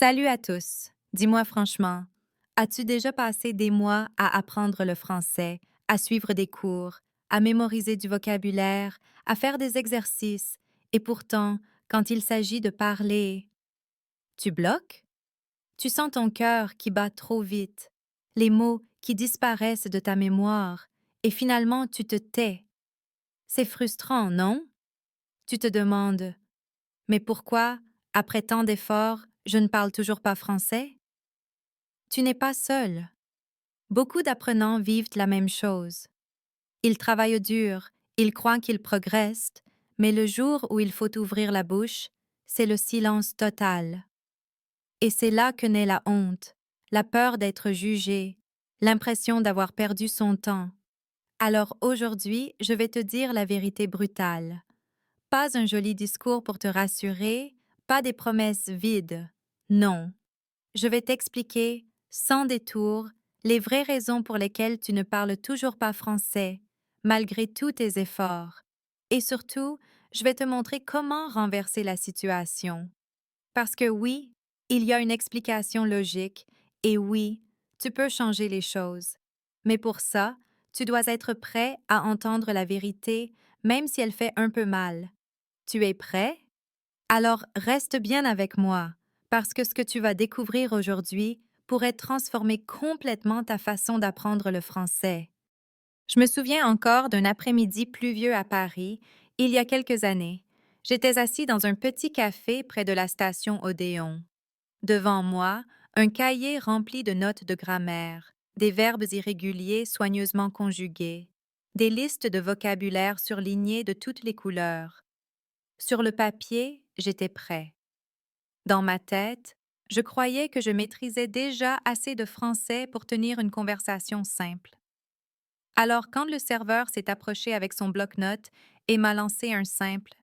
Salut à tous. Dis-moi franchement, as-tu déjà passé des mois à apprendre le français, à suivre des cours, à mémoriser du vocabulaire, à faire des exercices, et pourtant, quand il s'agit de parler, tu bloques? Tu sens ton cœur qui bat trop vite, les mots qui disparaissent de ta mémoire, et finalement tu te tais. C'est frustrant, non? Tu te demandes, mais pourquoi, après tant d'efforts, je ne parle toujours pas français? Tu n'es pas seul. Beaucoup d'apprenants vivent la même chose. Ils travaillent dur, ils croient qu'ils progressent, mais le jour où il faut ouvrir la bouche, c'est le silence total. Et c'est là que naît la honte, la peur d'être jugé, l'impression d'avoir perdu son temps. Alors aujourd'hui, je vais te dire la vérité brutale. Pas un joli discours pour te rassurer, pas des promesses vides. Non. Je vais t'expliquer, sans détour, les vraies raisons pour lesquelles tu ne parles toujours pas français, malgré tous tes efforts. Et surtout, je vais te montrer comment renverser la situation. Parce que oui, il y a une explication logique, et oui, tu peux changer les choses. Mais pour ça, tu dois être prêt à entendre la vérité, même si elle fait un peu mal. Tu es prêt? Alors reste bien avec moi, parce que ce que tu vas découvrir aujourd'hui pourrait transformer complètement ta façon d'apprendre le français. Je me souviens encore d'un après-midi pluvieux à Paris, il y a quelques années. J'étais assis dans un petit café près de la station Odéon. Devant moi, un cahier rempli de notes de grammaire, des verbes irréguliers soigneusement conjugués, des listes de vocabulaire surlignées de toutes les couleurs. Sur le papier, j'étais prêt. Dans ma tête, je croyais que je maîtrisais déjà assez de français pour tenir une conversation simple. Alors quand le serveur s'est approché avec son bloc-notes et m'a lancé un simple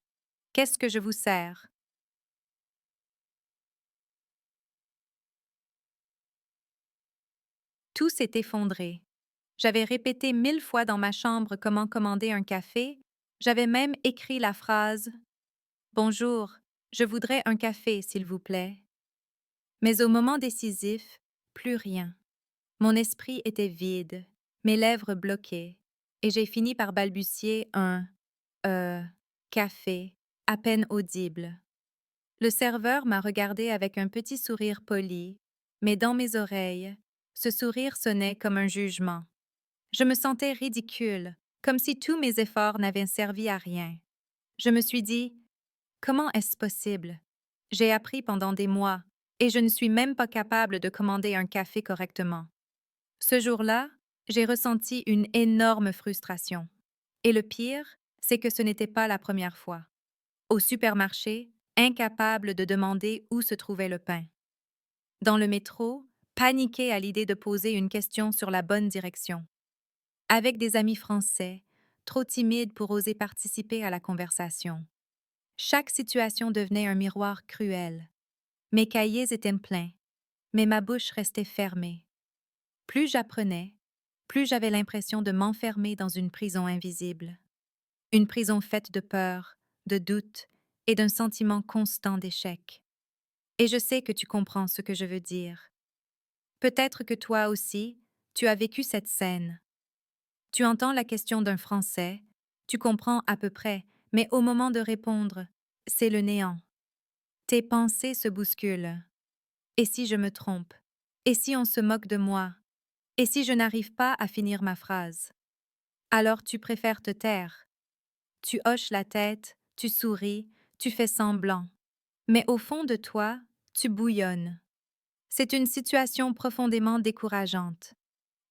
«Qu'est-ce que je vous sers?» Tout s'est effondré. J'avais répété 1000 fois dans ma chambre comment commander un café, j'avais même écrit la phrase «Bonjour, je voudrais un café, s'il vous plaît». Mais au moment décisif, plus rien. Mon esprit était vide, mes lèvres bloquées, et j'ai fini par balbutier un euh, café, à peine audible. Le serveur m'a regardé avec un petit sourire poli, mais dans mes oreilles, ce sourire sonnait comme un jugement. Je me sentais ridicule, comme si tous mes efforts n'avaient servi à rien. Je me suis dit, comment est-ce possible? J'ai appris pendant des mois, et je ne suis même pas capable de commander un café correctement. Ce jour-là, j'ai ressenti une énorme frustration. Et le pire, c'est que ce n'était pas la première fois. Au supermarché, incapable de demander où se trouvait le pain. Dans le métro, paniqué à l'idée de poser une question sur la bonne direction. Avec des amis français, trop timides pour oser participer à la conversation. Chaque situation devenait un miroir cruel. Mes cahiers étaient pleins, mais ma bouche restait fermée. Plus j'apprenais, plus j'avais l'impression de m'enfermer dans une prison invisible. Une prison faite de peur, de doute et d'un sentiment constant d'échec. Et je sais que tu comprends ce que je veux dire. Peut-être que toi aussi, tu as vécu cette scène. Tu entends la question d'un Français, tu comprends à peu près, mais au moment de répondre, c'est le néant. Tes pensées se bousculent. Et si je me trompe? Et si on se moque de moi? Et si je n'arrive pas à finir ma phrase? Alors tu préfères te taire. Tu hoches la tête, tu souris, tu fais semblant. Mais au fond de toi, tu bouillonnes. C'est une situation profondément décourageante.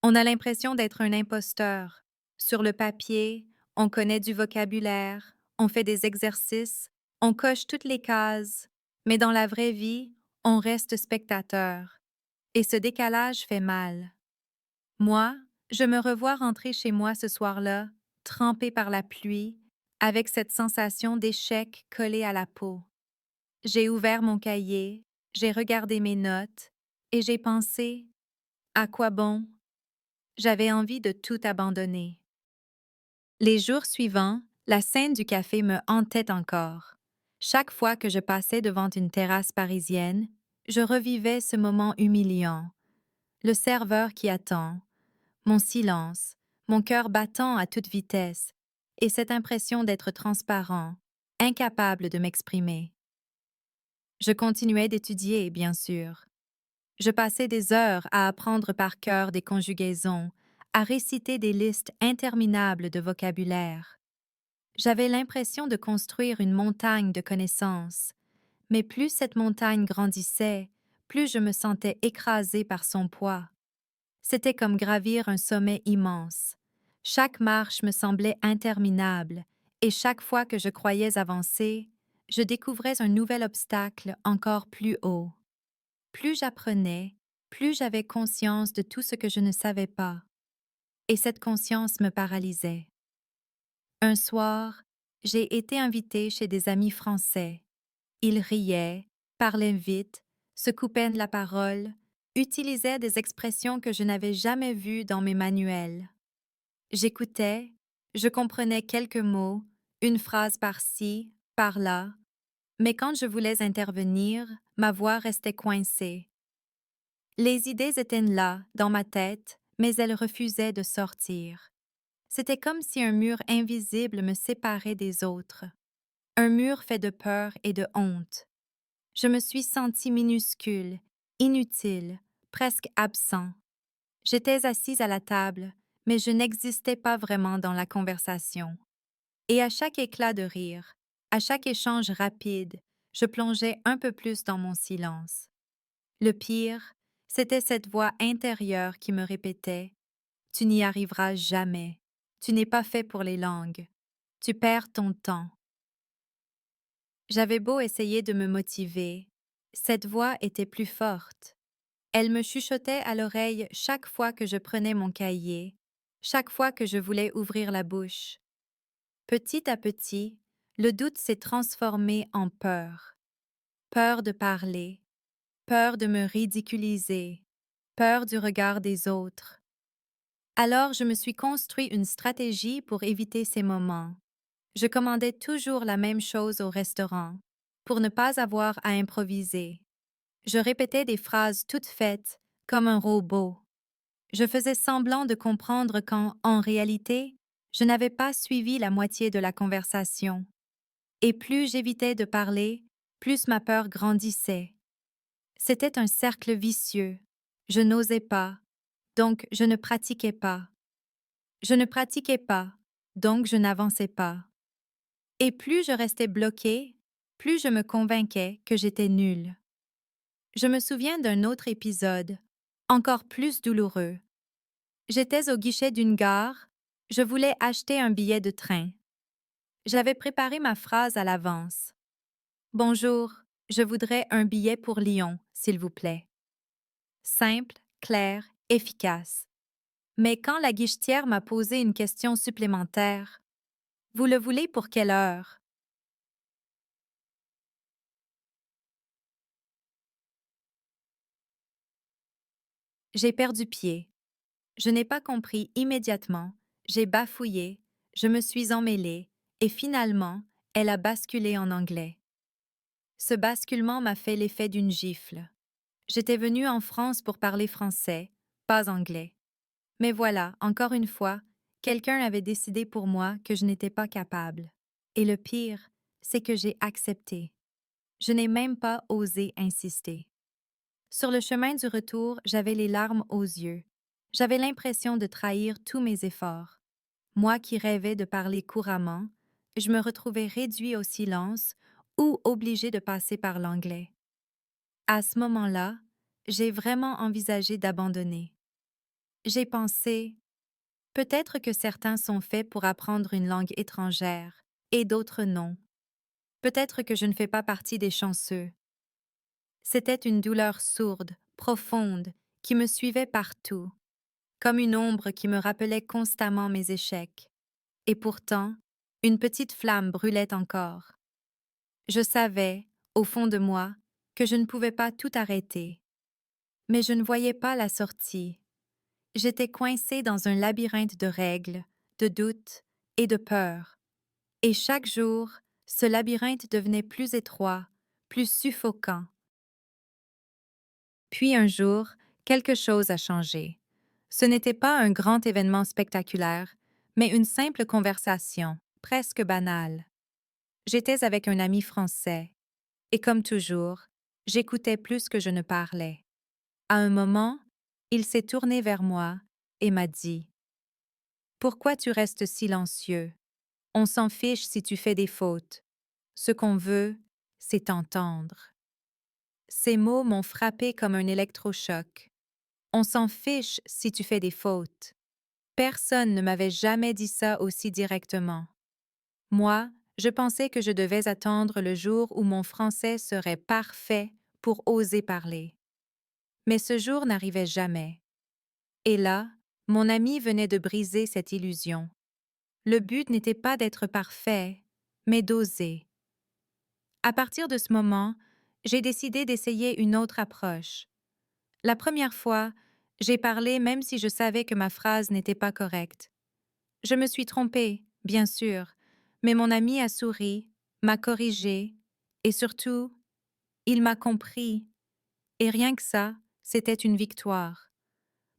On a l'impression d'être un imposteur. Sur le papier, on connaît du vocabulaire, on fait des exercices, on coche toutes les cases, mais dans la vraie vie, on reste spectateur. Et ce décalage fait mal. Moi, je me revois rentrer chez moi ce soir-là, trempée par la pluie, avec cette sensation d'échec collée à la peau. J'ai ouvert mon cahier, j'ai regardé mes notes, et j'ai pensé, à quoi bon? J'avais envie de tout abandonner. Les jours suivants, la scène du café me hantait encore. Chaque fois que je passais devant une terrasse parisienne, Je revivais ce moment humiliant, le serveur qui attend, mon silence, mon cœur battant à toute vitesse, et cette impression d'être transparent, incapable de m'exprimer. Je continuais d'étudier, bien sûr. Je passais des heures à apprendre par cœur des conjugaisons, à réciter des listes interminables de vocabulaire. J'avais l'impression de construire une montagne de connaissances, mais plus cette montagne grandissait, plus je me sentais écrasée par son poids. C'était comme gravir un sommet immense. Chaque marche me semblait interminable, et chaque fois que je croyais avancer, je découvrais un nouvel obstacle encore plus haut. Plus j'apprenais, plus j'avais conscience de tout ce que je ne savais pas, et cette conscience me paralysait. Un soir, j'ai été invitée chez des amis français. Ils riaient, parlaient vite, se coupaient la parole, utilisaient des expressions que je n'avais jamais vues dans mes manuels. J'écoutais, je comprenais quelques mots, une phrase par-ci, par-là, mais quand je voulais intervenir, ma voix restait coincée. Les idées étaient là, dans ma tête, mais elles refusaient de sortir. C'était comme si un mur invisible me séparait des autres, un mur fait de peur et de honte. Je me suis sentie minuscule, inutile, presque absent. J'étais assise à la table, mais je n'existais pas vraiment dans la conversation. Et à chaque éclat de rire, à chaque échange rapide, je plongeais un peu plus dans mon silence. Le pire, c'était cette voix intérieure qui me répétait: Tu n'y arriveras jamais. Tu n'es pas fait pour les langues. Tu perds ton temps. J'avais beau essayer de me motiver, cette voix était plus forte. Elle me chuchotait à l'oreille chaque fois que je prenais mon cahier, chaque fois que je voulais ouvrir la bouche. Petit à petit, le doute s'est transformé en peur. Peur de parler, peur de me ridiculiser, peur du regard des autres. Alors je me suis construit une stratégie pour éviter ces moments. Je commandais toujours la même chose au restaurant, pour ne pas avoir à improviser. Je répétais des phrases toutes faites, comme un robot. Je faisais semblant de comprendre quand, en réalité, je n'avais pas suivi la moitié de la conversation. Et plus j'évitais de parler, plus ma peur grandissait. C'était un cercle vicieux. Je n'osais pas, donc je ne pratiquais pas. Je ne pratiquais pas, donc je n'avançais pas. Et plus je restais bloquée, plus je me convainquais que j'étais nulle. Je me souviens d'un autre épisode, encore plus douloureux. J'étais au guichet d'une gare, je voulais acheter un billet de train. J'avais préparé ma phrase à l'avance. Bonjour, je voudrais un billet pour Lyon, s'il vous plaît. Simple, clair, efficace. Mais quand la guichetière m'a posé une question supplémentaire, vous le voulez pour quelle heure? J'ai perdu pied. Je n'ai pas compris immédiatement, j'ai bafouillé, je me suis emmêlée, et finalement, elle a basculé en anglais. Ce basculement m'a fait l'effet d'une gifle. J'étais venue en France pour parler français, pas anglais. Mais voilà, encore une fois, quelqu'un avait décidé pour moi que je n'étais pas capable. Et le pire, c'est que j'ai accepté. Je n'ai même pas osé insister. Sur le chemin du retour, j'avais les larmes aux yeux. J'avais l'impression de trahir tous mes efforts. Moi qui rêvais de parler couramment, je me retrouvais réduit au silence ou obligé de passer par l'anglais. À ce moment-là, j'ai vraiment envisagé d'abandonner. J'ai pensé, peut-être que certains sont faits pour apprendre une langue étrangère et d'autres non. Peut-être que je ne fais pas partie des chanceux. C'était une douleur sourde, profonde, qui me suivait partout, comme une ombre qui me rappelait constamment mes échecs. Et pourtant, une petite flamme brûlait encore. Je savais, au fond de moi, que je ne pouvais pas tout arrêter. Mais je ne voyais pas la sortie. J'étais coincée dans un labyrinthe de règles, de doutes et de peurs. Et chaque jour, ce labyrinthe devenait plus étroit, plus suffocant. Puis un jour, quelque chose a changé. Ce n'était pas un grand événement spectaculaire, mais une simple conversation, presque banale. J'étais avec un ami français, et comme toujours, j'écoutais plus que je ne parlais. À un moment, il s'est tourné vers moi et m'a dit: Pourquoi tu restes silencieux? On s'en fiche si tu fais des fautes. Ce qu'on veut, c'est t'entendre. Ces mots m'ont frappé comme un électrochoc. On s'en fiche si tu fais des fautes. Personne ne m'avait jamais dit ça aussi directement. Moi, je pensais que je devais attendre le jour où mon français serait parfait pour oser parler. Mais ce jour n'arrivait jamais. Et là, mon ami venait de briser cette illusion. Le but n'était pas d'être parfait, mais d'oser. À partir de ce moment, j'ai décidé d'essayer une autre approche. La première fois, j'ai parlé même si je savais que ma phrase n'était pas correcte. Je me suis trompée, bien sûr, mais mon ami a souri, m'a corrigé, et surtout, il m'a compris. Et rien que ça, c'était une victoire.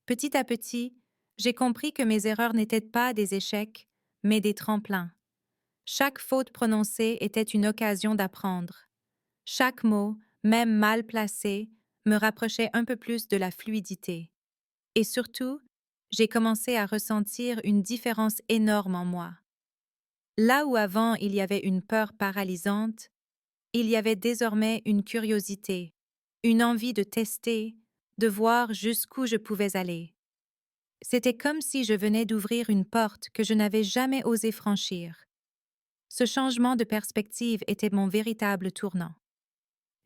Petit à petit, j'ai compris que mes erreurs n'étaient pas des échecs, mais des tremplins. Chaque faute prononcée était une occasion d'apprendre. Chaque mot, même mal placé, me rapprochait un peu plus de la fluidité. Et surtout, j'ai commencé à ressentir une différence énorme en moi. Là où avant il y avait une peur paralysante, il y avait désormais une curiosité, une envie de tester, de voir jusqu'où je pouvais aller. C'était comme si je venais d'ouvrir une porte que je n'avais jamais osé franchir. Ce changement de perspective était mon véritable tournant.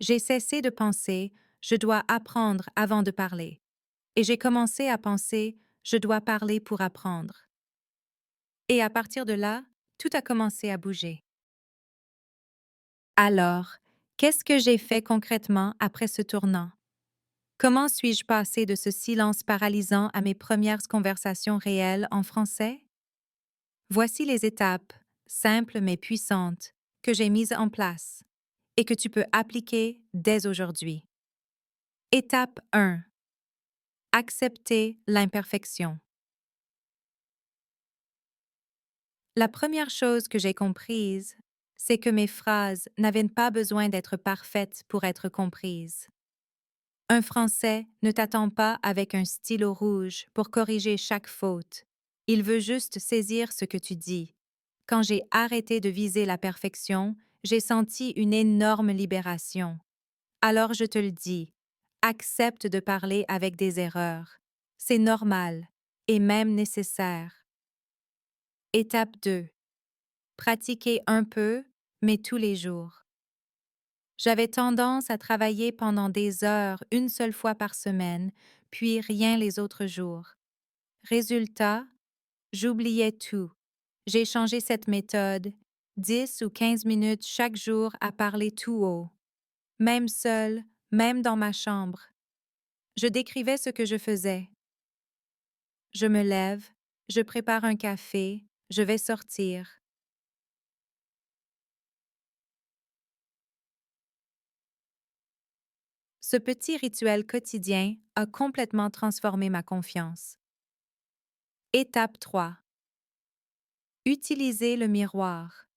J'ai cessé de penser « je dois apprendre avant de parler » et j'ai commencé à penser « je dois parler pour apprendre ». Et à partir de là, tout a commencé à bouger. Alors, qu'est-ce que j'ai fait concrètement après ce tournant? Comment suis-je passé de ce silence paralysant à mes premières conversations réelles en français? Voici les étapes, simples mais puissantes, que j'ai mises en place et que tu peux appliquer dès aujourd'hui. Étape 1. Accepter l'imperfection. La première chose que j'ai comprise, c'est que mes phrases n'avaient pas besoin d'être parfaites pour être comprises. Un Français ne t'attend pas avec un stylo rouge pour corriger chaque faute. Il veut juste saisir ce que tu dis. Quand j'ai arrêté de viser la perfection, j'ai senti une énorme libération. Alors je te le dis, accepte de parler avec des erreurs. C'est normal et même nécessaire. Étape 2. Pratiquer un peu, mais tous les jours. J'avais tendance à travailler pendant des heures une seule fois par semaine, puis rien les autres jours. Résultat, j'oubliais tout. J'ai changé cette méthode, 10 ou 15 minutes chaque jour à parler tout haut. Même seule, même dans ma chambre. Je décrivais ce que je faisais. Je me lève, je prépare un café, je vais sortir. Ce petit rituel quotidien a complètement transformé ma confiance. Étape 3. Utiliser le miroir.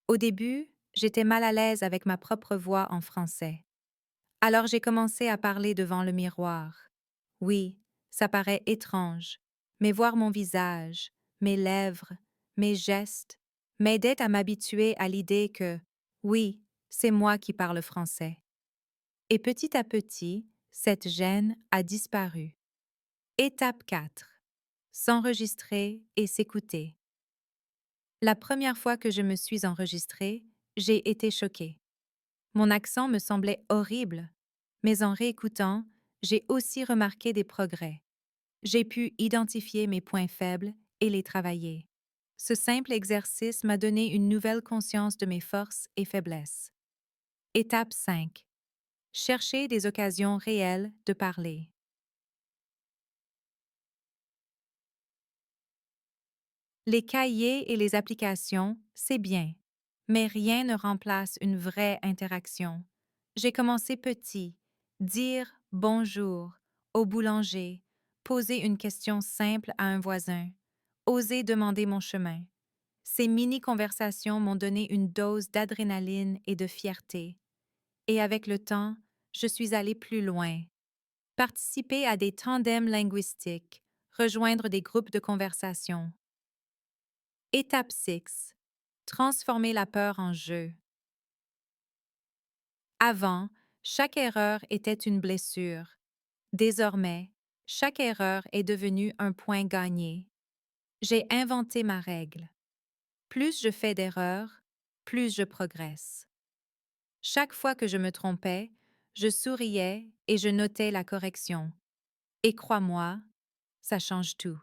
Au début, j'étais mal à l'aise avec ma propre voix en français. Alors j'ai commencé à parler devant le miroir. Oui, ça paraît étrange, mais voir mon visage, mes lèvres, mes gestes m'aidaient à m'habituer à l'idée que, oui, c'est moi qui parle français. Et petit à petit, cette gêne a disparu. Étape 4. S'enregistrer et s'écouter. La première fois que je me suis enregistrée, j'ai été choquée. Mon accent me semblait horrible, mais en réécoutant, j'ai aussi remarqué des progrès. J'ai pu identifier mes points faibles et les travailler. Ce simple exercice m'a donné une nouvelle conscience de mes forces et faiblesses. Étape 5. Chercher des occasions réelles de parler. Les cahiers et les applications, c'est bien, Mais rien ne remplace une vraie interaction. J'ai commencé petit, dire bonjour au boulanger, poser une question simple à un voisin, oser demander mon chemin. Ces mini-conversations m'ont donné une dose d'adrénaline et de fierté. Et avec le temps, je suis allée plus loin. Participer à des tandems linguistiques, rejoindre des groupes de conversation. Étape 6. Transformer la peur en jeu. Avant, chaque erreur était une blessure. Désormais, chaque erreur est devenue un point gagné. J'ai inventé ma règle. Plus je fais d'erreurs, plus je progresse. Chaque fois que je me trompais, je souriais et je notais la correction. Et crois-moi, ça change tout.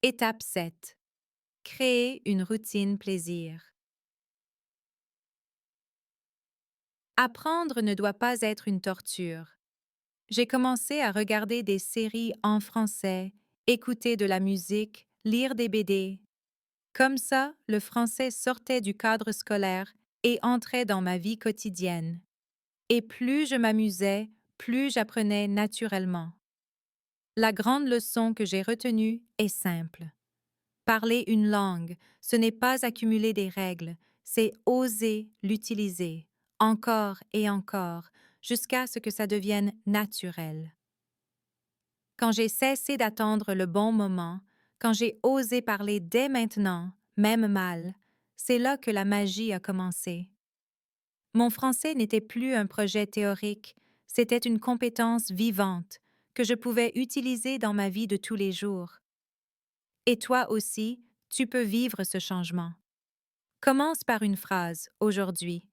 Étape 7. Créer une routine plaisir. Apprendre ne doit pas être une torture. J'ai commencé à regarder des séries en français, écouter de la musique, lire des BD. Comme ça, le français sortait du cadre scolaire et entrait dans ma vie quotidienne. Et plus je m'amusais, plus j'apprenais naturellement. La grande leçon que j'ai retenue est simple. Parler une langue, ce n'est pas accumuler des règles, c'est oser l'utiliser, encore et encore, jusqu'à ce que ça devienne naturel. Quand j'ai cessé d'attendre le bon moment, quand j'ai osé parler dès maintenant, même mal, c'est là que la magie a commencé. Mon français n'était plus un projet théorique, c'était une compétence vivante que je pouvais utiliser dans ma vie de tous les jours. Et toi aussi, tu peux vivre ce changement. Commence par une phrase, aujourd'hui.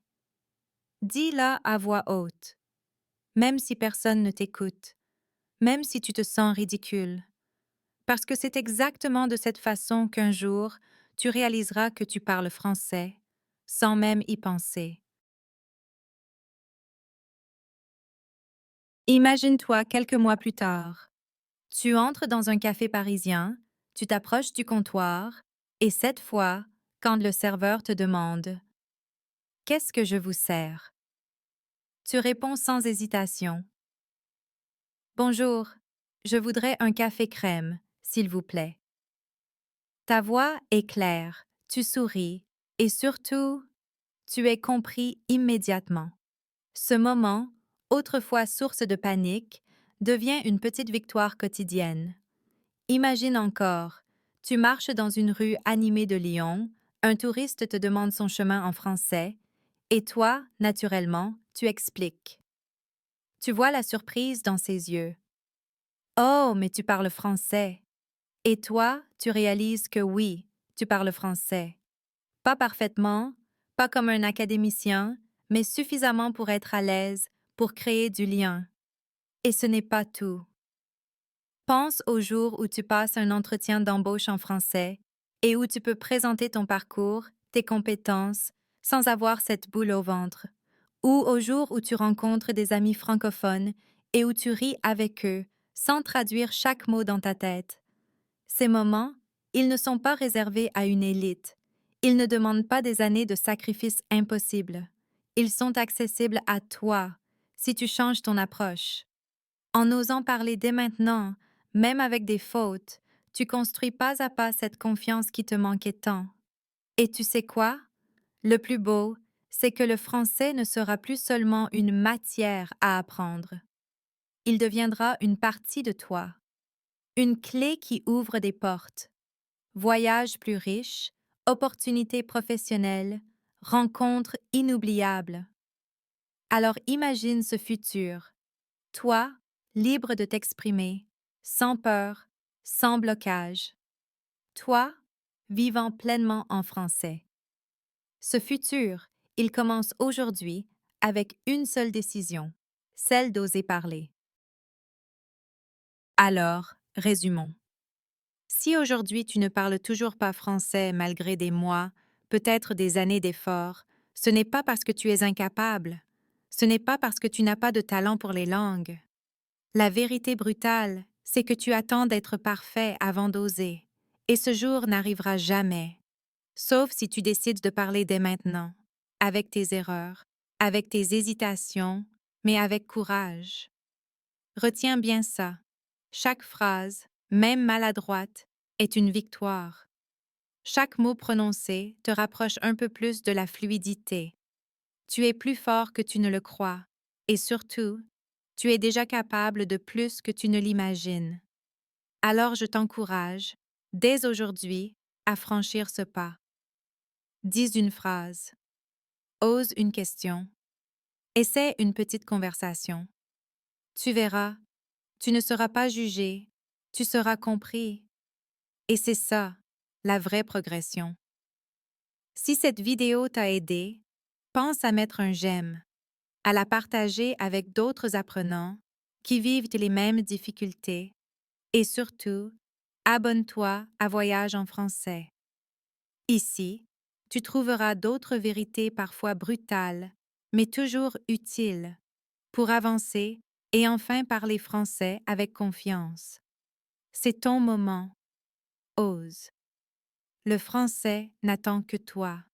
Dis-la à voix haute, même si personne ne t'écoute, même si tu te sens ridicule. Parce que c'est exactement de cette façon qu'un jour, tu réaliseras que tu parles français, sans même y penser. Imagine-toi quelques mois plus tard. Tu entres dans un café parisien, tu t'approches du comptoir, et cette fois, quand le serveur te demande « Qu'est-ce que je vous sers ?» Tu réponds sans hésitation « Bonjour, je voudrais un café crème, s'il vous plaît. » Ta voix est claire, tu souris, et surtout, tu es compris immédiatement. Ce moment, autrefois source de panique, devient une petite victoire quotidienne. Imagine encore, tu marches dans une rue animée de lions, un touriste te demande son chemin en français, et toi, naturellement, tu expliques. Tu vois la surprise dans ses yeux. Oh, mais tu parles français. Et toi, tu réalises que oui, tu parles français. Pas parfaitement, pas comme un académicien, mais suffisamment pour être à l'aise, pour créer du lien. Et ce n'est pas tout. Pense au jour où tu passes un entretien d'embauche en français et où tu peux présenter ton parcours, tes compétences, sans avoir cette boule au ventre. Ou au jour où tu rencontres des amis francophones et où tu ris avec eux, sans traduire chaque mot dans ta tête. Ces moments, ils ne sont pas réservés à une élite. Ils ne demandent pas des années de sacrifices impossibles. Ils sont accessibles à toi, si tu changes ton approche. En osant parler dès maintenant, même avec des fautes, tu construis pas à pas cette confiance qui te manquait tant. Et tu sais quoi? Le plus beau, c'est que le français ne sera plus seulement une matière à apprendre. Il deviendra une partie de toi, une clé qui ouvre des portes. Voyages plus riches, opportunités professionnelles, rencontres inoubliables. Alors imagine ce futur. Toi, libre de t'exprimer, sans peur, sans blocage. Toi, vivant pleinement en français. Ce futur, il commence aujourd'hui avec une seule décision, celle d'oser parler. Alors, résumons. Si aujourd'hui tu ne parles toujours pas français malgré des mois, peut-être des années d'efforts, ce n'est pas parce que tu es incapable. Ce n'est pas parce que tu n'as pas de talent pour les langues. La vérité brutale, c'est que tu attends d'être parfait avant d'oser. Et ce jour n'arrivera jamais. Sauf si tu décides de parler dès maintenant, avec tes erreurs, avec tes hésitations, mais avec courage. Retiens bien ça. Chaque phrase, même maladroite, est une victoire. Chaque mot prononcé te rapproche un peu plus de la fluidité. Tu es plus fort que tu ne le crois, et surtout, tu es déjà capable de plus que tu ne l'imagines. Alors je t'encourage, dès aujourd'hui, à franchir ce pas. Dis une phrase, ose une question, essaie une petite conversation. Tu verras, tu ne seras pas jugé, tu seras compris. Et c'est ça, la vraie progression. Si cette vidéo t'a aidé, pense à mettre un j'aime, à la partager avec d'autres apprenants qui vivent les mêmes difficultés et surtout, abonne-toi à Voyage en français. Ici, tu trouveras d'autres vérités parfois brutales, mais toujours utiles, pour avancer et enfin parler français avec confiance. C'est ton moment. Ose. Le français n'attend que toi.